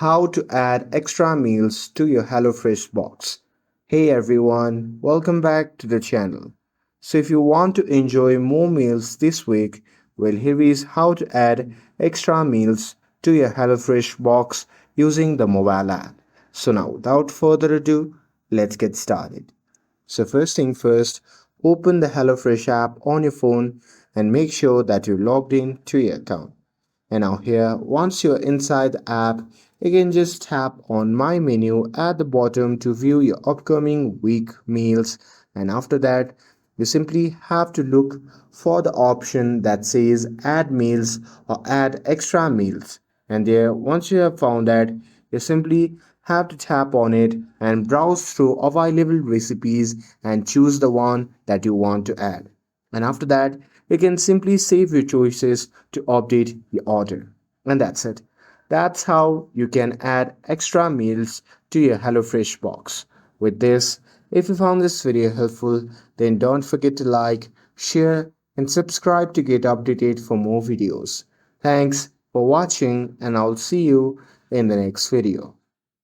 How to add extra meals to your HelloFresh box. Hey everyone, welcome back to the channel. So if you want to enjoy more meals this week, well here is how to add extra meals to your HelloFresh box using the mobile app. So now without further ado, let's get started. So first thing first, open the HelloFresh app on your phone and make sure that you're logged in to your account. And now here, once you're inside the app, you can just tap on My Menu at the bottom to view your upcoming week meals. And after that, you simply have to look for the option that says Add Meals or Add Extra Meals. And there, once you have found that, you simply have to tap on it and browse through available recipes and choose the one that you want to add. And after that, you can simply save your choices to update your order. And that's it. That's how you can add extra meals to your HelloFresh box. With this, if you found this video helpful, then don't forget to like, share, and subscribe to get updated for more videos. Thanks for watching, and I'll see you in the next video.